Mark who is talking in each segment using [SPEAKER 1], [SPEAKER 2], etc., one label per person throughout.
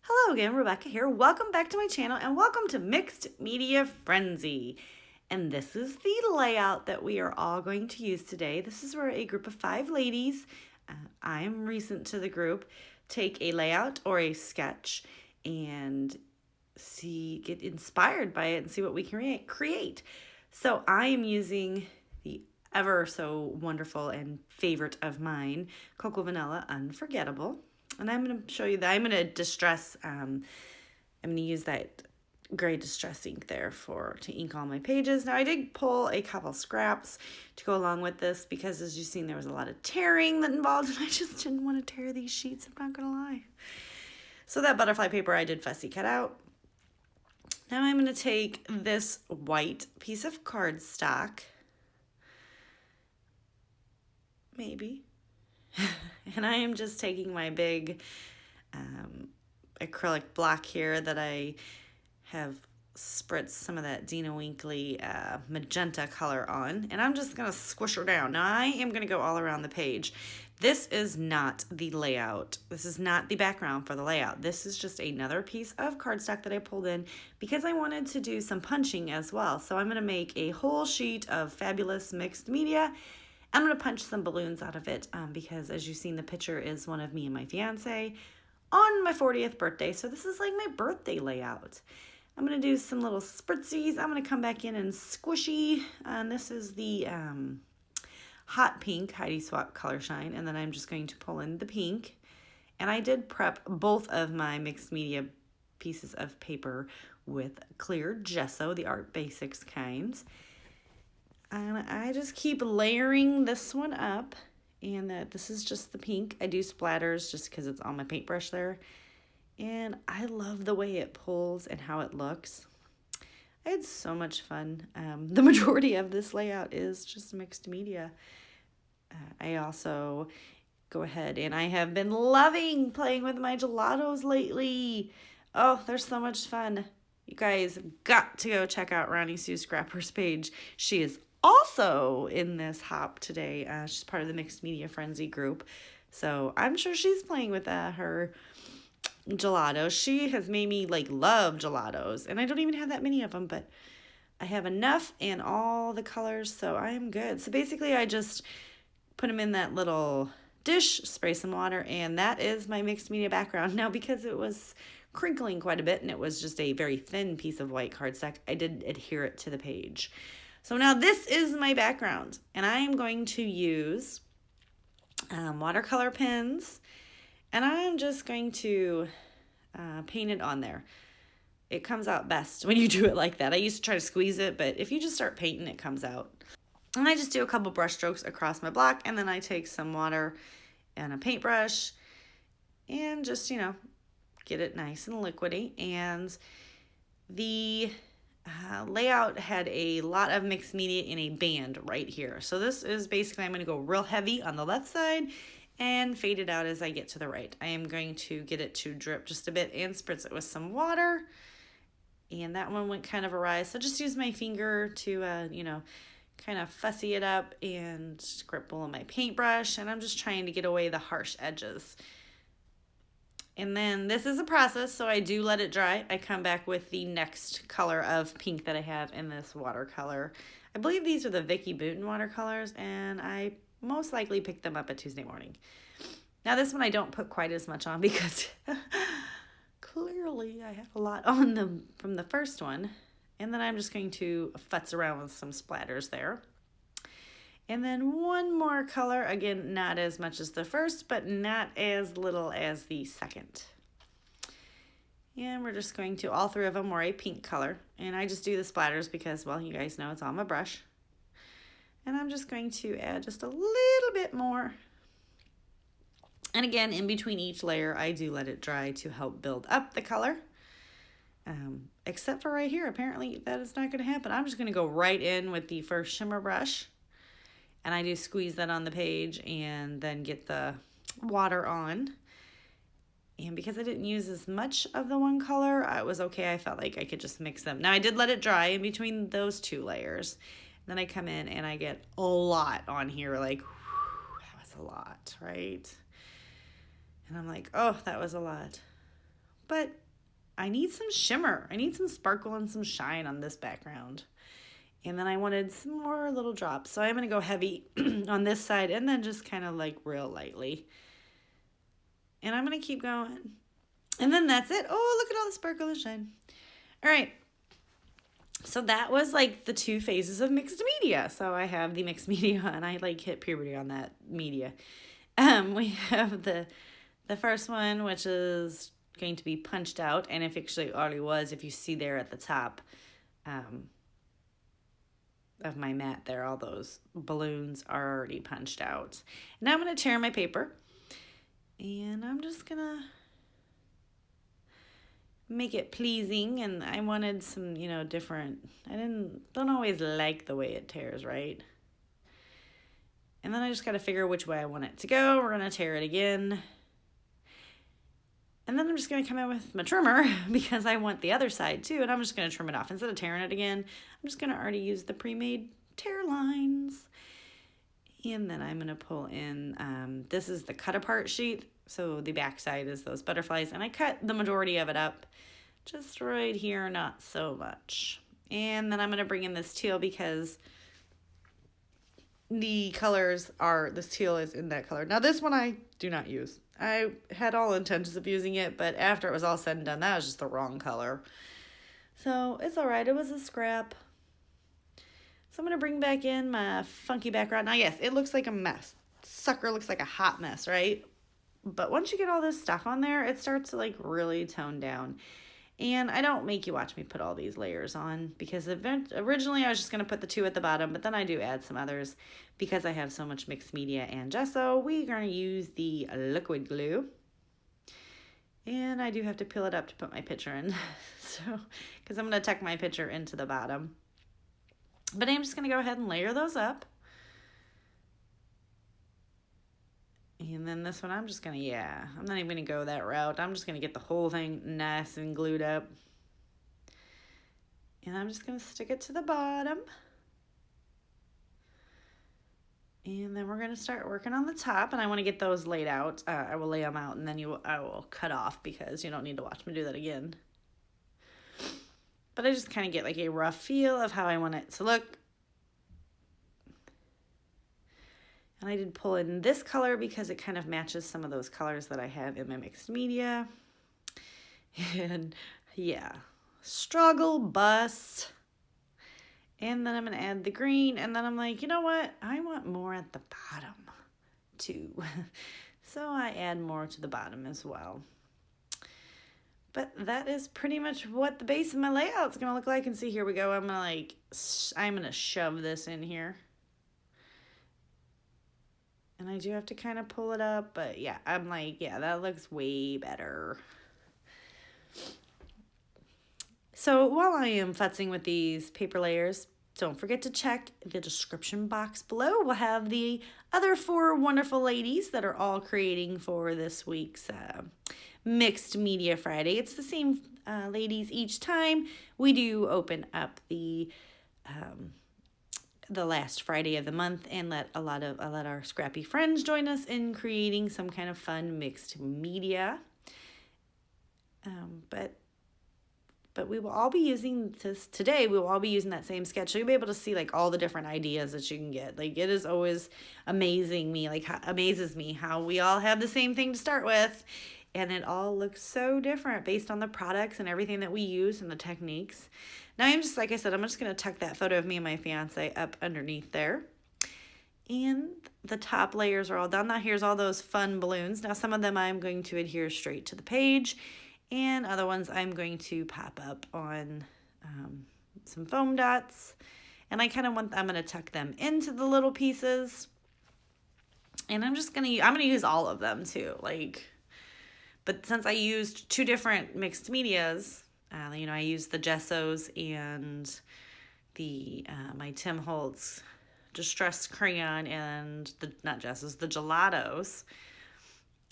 [SPEAKER 1] Hello again, Rebecca here. Welcome back to my channel and welcome to Mixed Media Frenzy. And this is the layout that we are all going to use today. This is where a group of 5 ladies, I'm recent to the group, take a layout or a sketch and get inspired by it and see what we can create. So I am using the ever so wonderful and favorite of mine, Cocoa Vanilla Unforgettable. And I'm going to show you that. I'm going to distress, I'm going to use that gray distress ink there to ink all my pages. Now I did pull a couple scraps to go along with this because as you've seen there was a lot of tearing that involved and I just didn't want to tear these sheets, I'm not going to lie. So that butterfly paper I did fussy cut out. Now I'm going to take this white piece of cardstock, maybe, and I am just taking my big acrylic block here that I have spritzed some of that Dina Winkley magenta color on, and I'm just going to squish her down. Now I am going to go all around the page. This is not the layout. This is not the background for the layout. This is just another piece of cardstock that I pulled in because I wanted to do some punching as well. So I'm going to make a whole sheet of fabulous mixed media. I'm going to punch some balloons out of it because as you've seen, the picture is one of me and my fiance on my 40th birthday. So this is like my birthday layout. I'm going to do some little spritzies. I'm going to come back in and squishy. And this is the hot pink Heidi Swapp Color Shine. And then I'm just going to pull in the pink. And I did prep both of my mixed media pieces of paper with clear gesso, the Art Basics kinds. And I just keep layering this one up, and this is just the pink. I do splatters just because it's on my paintbrush there, and I love the way it pulls and how it looks. I had so much fun. The majority of this layout is just mixed media. I also go ahead and I have been loving playing with my gelatos lately. Oh, they're so much fun. You guys got to go check out Ronnie Sue Scrapper's page. She is also in this hop today. She's part of the Mixed Media Frenzy group. So I'm sure she's playing with her gelatos. She has made me love gelatos. And I don't even have that many of them, but I have enough in all the colors, so I'm good. So basically I just put them in that little dish, spray some water, and that is my mixed media background. Now because it was crinkling quite a bit and it was just a very thin piece of white cardstock, I did adhere it to the page. So now this is my background, and I am going to use watercolor pens, and I'm just going to paint it on there. It comes out best when you do it like that. I used to try to squeeze it, but if you just start painting, it comes out. And I just do a couple brush strokes across my block, and then I take some water and a paintbrush and just, get it nice and liquidy. And the layout had a lot of mixed media in a band right here. So this is basically, I'm going to go real heavy on the left side and fade it out as I get to the right. I am going to get it to drip just a bit and spritz it with some water. And that one went kind of awry. So just use my finger to, kind of fussy it up and scribble on my paintbrush. And I'm just trying to get away the harsh edges. And then this is a process, so I do let it dry. I come back with the next color of pink that I have in this watercolor. I believe these are the Vicki Boutin watercolors, and I most likely picked them up at Tuesday morning. Now this one I don't put quite as much on because clearly I have a lot on them from the first one. And then I'm just going to futz around with some splatters there. And then one more color, again, not as much as the first, but not as little as the second. And we're just going to, all 3 of them were a pink color. And I just do the splatters because, well, you guys know it's on my brush. And I'm just going to add just a little bit more. And again, in between each layer, I do let it dry to help build up the color. Except for right here, apparently that is not going to happen. I'm just going to go right in with the first shimmer brush. And I do squeeze that on the page and then get the water on. And because I didn't use as much of the one color, it was okay. I felt like I could just mix them. Now I did let it dry in between those 2 layers. Then I come in and I get a lot on here. Like, whew, that was a lot, right? And I'm like, oh, that was a lot. but I need some shimmer. I need some sparkle and some shine on this background. And then I wanted some more little drops. So I'm going to go heavy on this side and then just kind of like real lightly. And I'm going to keep going. And then that's it. Oh, look at all the sparkle and shine. All right. So that was like the 2 phases of mixed media. So I have the mixed media and I like hit puberty on that media. We have the first one, which is going to be punched out. And if actually already was, if you see there at the top of my mat there, all those balloons are already punched out. Now I'm going to tear my paper. And I'm just going to make it pleasing, and I wanted some, different, don't always like the way it tears, right? And then I just got to figure which way I want it to go. We're going to tear it again. And then I'm just going to come in with my trimmer because I want the other side too, and I'm just going to trim it off. Instead of tearing it again, I'm just going to already use the pre-made tear lines. And then I'm going to pull in, this is the cut apart sheet. So the back side is those butterflies. And I cut the majority of it up just right here, not so much. And then I'm going to bring in this teal because the colors are, this teal is in that color. Now this one I do not use. I had all intentions of using it, but after it was all said and done, that was just the wrong color. So it's all right. It was a scrap. So I'm going to bring back in my funky background. Now, yes, it looks like a mess. Sucker looks like a hot mess, right? But once you get all this stuff on there, it starts to like really tone down. And I don't make you watch me put all these layers on because originally I was just going to put the 2 at the bottom, but then I do add some others because I have so much mixed media and gesso. We're going to use the liquid glue. And I do have to peel it up to put my picture in. So, because I'm going to tuck my picture into the bottom. But I'm just going to go ahead and layer those up. And then this one, I'm just going to, I'm not even going to go that route. I'm just going to get the whole thing nice and glued up. And I'm just going to stick it to the bottom. And then we're going to start working on the top. And I want to get those laid out. I will lay them out and then I will cut off because you don't need to watch me do that again. But I just kind of get like a rough feel of how I want it to look. And I did pull in this color because it kind of matches some of those colors that I have in my mixed media. And yeah, struggle bus. And then I'm going to add the green. And then I'm like, you know what? I want more at the bottom too. So I add more to the bottom as well. But that is pretty much what the base of my layout is going to look like. And see, here we go. I'm going to shove this in here. And I do have to kind of pull it up. But yeah, I'm like, yeah, that looks way better. So while I am futzing with these paper layers, don't forget to check the description box below. We'll have the other 4 wonderful ladies that are all creating for this week's Mixed Media Friday. It's the same ladies each time. We do open up the last Friday of the month and let our scrappy friends join us in creating some kind of fun mixed media. But we will all be using this today. We will all be using that same sketch. So you'll be able to see like all the different ideas that you can get. Like it is always amazes me how we all have the same thing to start with. And it all looks so different based on the products and everything that we use and the techniques. Now I'm just, like I said, I'm just going to tuck that photo of me and my fiance up underneath there. And the top layers are all done. Now here's all those fun balloons. Now some of them I'm going to adhere straight to the page. And other ones I'm going to pop up on some foam dots. And I'm going to tuck them into the little pieces. And I'm going to use all of them too. But since I used 2 different mixed medias, I used the gessos and the my Tim Holtz Distress Crayon and the gelatos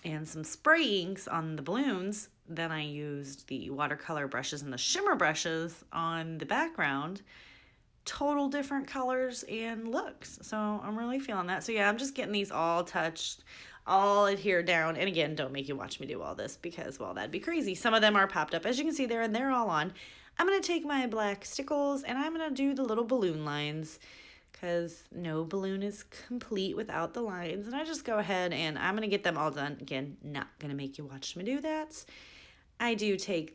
[SPEAKER 1] and some spray inks on the balloons. Then I used the watercolor brushes and the shimmer brushes on the background. Total different colors and looks. So I'm really feeling that. So yeah, I'm just getting these all touched. all adhere down. And again, don't make you watch me do all this because, well, that'd be crazy. Some of them are popped up, as you can see there, and they're all on. I'm going to take my black stickles and I'm going to do the little balloon lines because no balloon is complete without the lines. And I just go ahead and I'm going to get them all done. Again, not going to make you watch me do that. I do take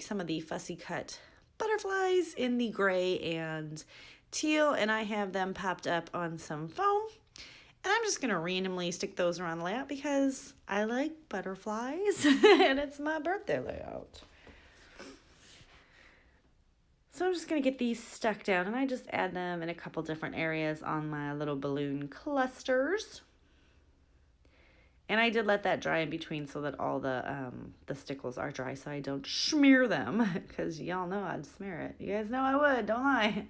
[SPEAKER 1] some of the fussy cut butterflies in the gray and teal, and I have them popped up on some foam. And I'm just going to randomly stick those around the layout because I like butterflies and it's my birthday layout. So I'm just going to get these stuck down, and I just add them in a couple different areas on my little balloon clusters. And I did let that dry in between so that all the stickles are dry so I don't smear them because y'all know I'd smear it. You guys know I would, don't I?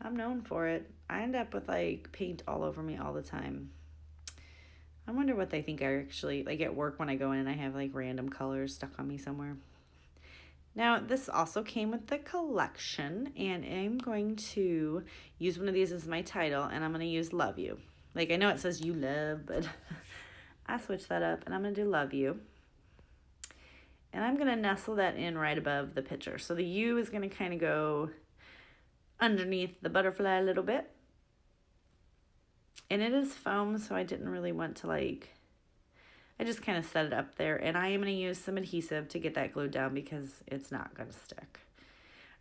[SPEAKER 1] I'm known for it. I end up with like paint all over me all the time. I wonder what they think I actually, like at work when I go in and I have like random colors stuck on me somewhere. Now, this also came with the collection, and I'm going to use one of these as my title, and I'm going to use Love You. Like, I know it says You Love, but I switched that up, and I'm going to do Love You. And I'm going to nestle that in right above the picture. So the U is going to kind of go underneath the butterfly a little bit. And it is foam, so I didn't really want to like... I just kind of set it up there, and I am going to use some adhesive to get that glued down because it's not going to stick.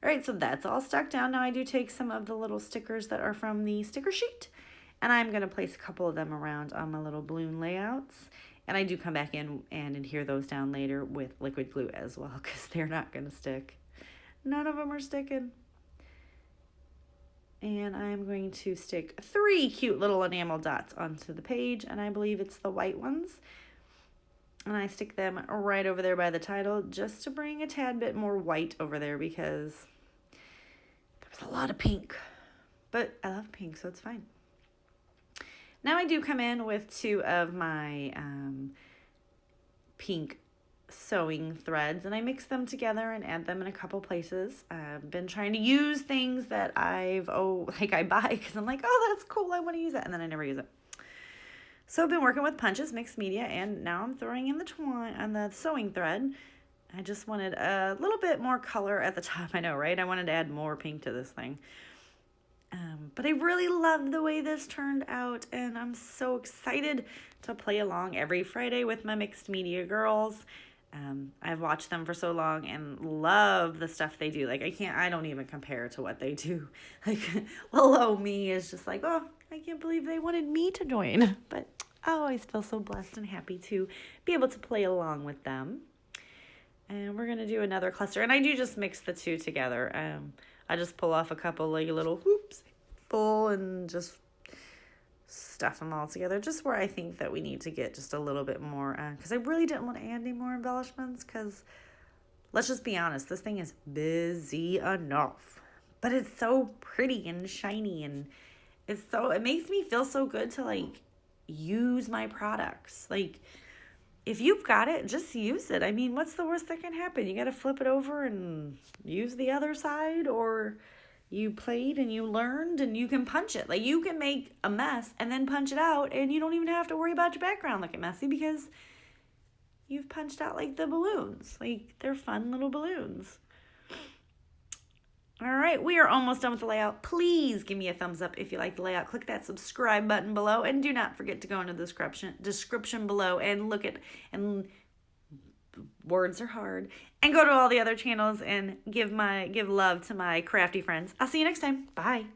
[SPEAKER 1] All right, so that's all stuck down. Now I do take some of the little stickers that are from the sticker sheet, and I'm going to place a couple of them around on my little balloon layouts, and I do come back in and adhere those down later with liquid glue as well because they're not going to stick. None of them are sticking. And I'm going to stick 3 cute little enamel dots onto the page, and I believe it's the white ones. And I stick them right over there by the title just to bring a tad bit more white over there because there's a lot of pink. But I love pink, so it's fine. Now I do come in with 2 of my pink sewing threads, and I mix them together and add them in a couple places. I've been trying to use things that I buy because I'm like, oh, that's cool, I want to use that, and then I never use it. So I've been working with punches, mixed media, and now I'm throwing in the twine on the sewing thread. I just wanted a little bit more color at the top. I know, right? I wanted to add more pink to this thing. But I really love the way this turned out, and I'm so excited to play along every Friday with my mixed media girls. I've watched them for so long and love the stuff they do. Like, I don't even compare to what they do. Like, hello, me is just like, oh, I can't believe they wanted me to join. But I always feel so blessed and happy to be able to play along with them. And we're going to do another cluster. And I do just mix the 2 together. I just pull off a couple like little hoops full and just stuff them all together. Just where I think that we need to get just a little bit more. Because I really didn't want to add any more embellishments. Because let's just be honest. This thing is busy enough. But it's so pretty and shiny and... it makes me feel so good to like use my products. Like, if you've got it, just use it. I mean, what's the worst that can happen? You got to flip it over and use the other side, or you played and you learned and you can punch it. Like, you can make a mess and then punch it out, and you don't even have to worry about your background looking messy because you've punched out like the balloons. Like, they're fun little balloons. All right, we are almost done with the layout. Please give me a thumbs up if you like the layout. Click that subscribe button below, and do not forget to go into the description below and look at, and words are hard, and go to all the other channels and give love to my crafty friends. I'll see you next time. Bye.